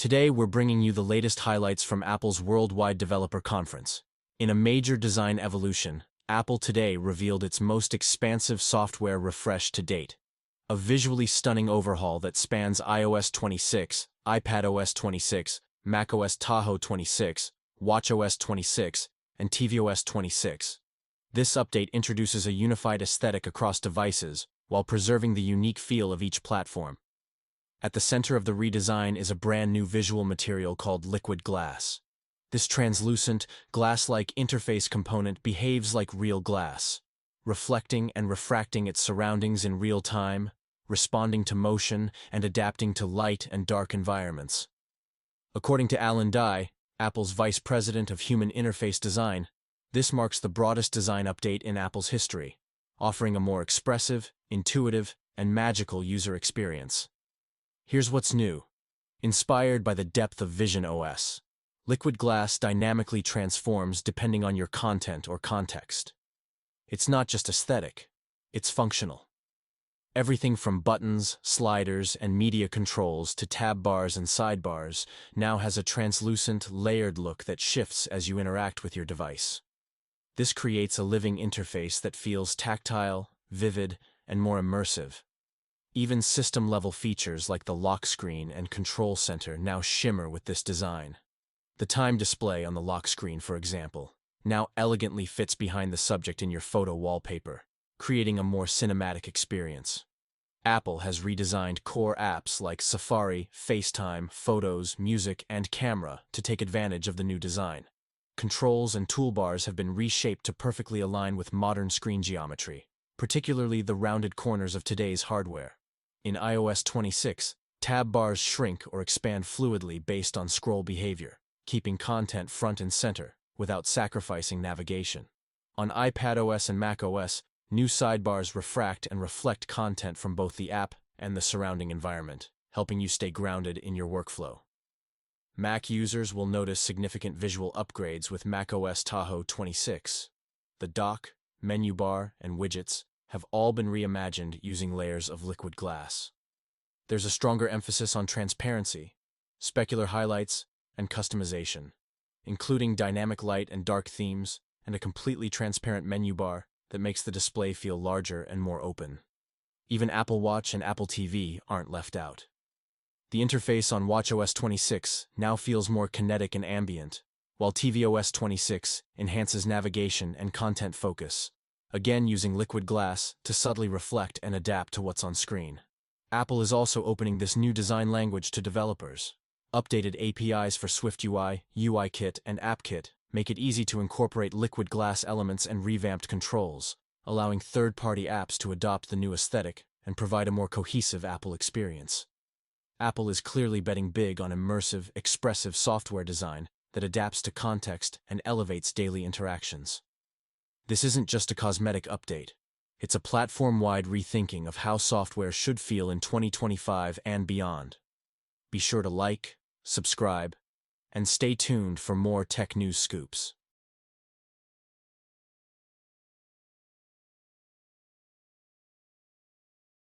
Today, we're bringing you the latest highlights from Apple's Worldwide Developer Conference. In a major design evolution, Apple today revealed its most expansive software refresh to date. A visually stunning overhaul that spans iOS 26, iPadOS 26, macOS Tahoe 26, watchOS 26, and tvOS 26. This update introduces a unified aesthetic across devices while preserving the unique feel of each platform. At the center of the redesign is a brand new visual material called liquid glass. This translucent, glass-like interface component behaves like real glass, reflecting and refracting its surroundings in real time, responding to motion and adapting to light and dark environments. According to Alan Dye, Apple's Vice President of Human Interface Design, this marks the broadest design update in Apple's history, offering a more expressive, intuitive, and magical user experience. Here's what's new. Inspired by the depth of Vision OS, liquid glass dynamically transforms depending on your content or context. It's not just aesthetic, it's functional. Everything from buttons, sliders, and media controls to tab bars and sidebars now has a translucent, layered look that shifts as you interact with your device. This creates a living interface that feels tactile, vivid, and more immersive. Even system-level features like the lock screen and control center now shimmer with this design. The time display on the lock screen, for example, now elegantly fits behind the subject in your photo wallpaper, creating a more cinematic experience. Apple has redesigned core apps like Safari, FaceTime, Photos, Music, and Camera to take advantage of the new design. Controls and toolbars have been reshaped to perfectly align with modern screen geometry, particularly the rounded corners of today's hardware. In iOS 26, tab bars shrink or expand fluidly based on scroll behavior, keeping content front and center without sacrificing navigation. On iPadOS and macOS, new sidebars refract and reflect content from both the app and the surrounding environment, helping you stay grounded in your workflow. Mac users will notice significant visual upgrades with macOS Tahoe 26. The dock, menu bar, and widgets have all been reimagined using layers of liquid glass. There's a stronger emphasis on transparency, specular highlights, and customization, including dynamic light and dark themes and a completely transparent menu bar that makes the display feel larger and more open. Even Apple Watch and Apple TV aren't left out. The interface on watchOS 26 now feels more kinetic and ambient, while tvOS 26 enhances navigation and content focus, again using liquid glass to subtly reflect and adapt to what's on screen. Apple is also opening this new design language to developers. Updated APIs for SwiftUI, UIKit, and AppKit make it easy to incorporate liquid glass elements and revamped controls, allowing third-party apps to adopt the new aesthetic and provide a more cohesive Apple experience. Apple is clearly betting big on immersive, expressive software design that adapts to context and elevates daily interactions. This isn't just a cosmetic update. It's a platform-wide rethinking of how software should feel in 2025 and beyond. Be sure to like, subscribe, and stay tuned for more tech news scoops.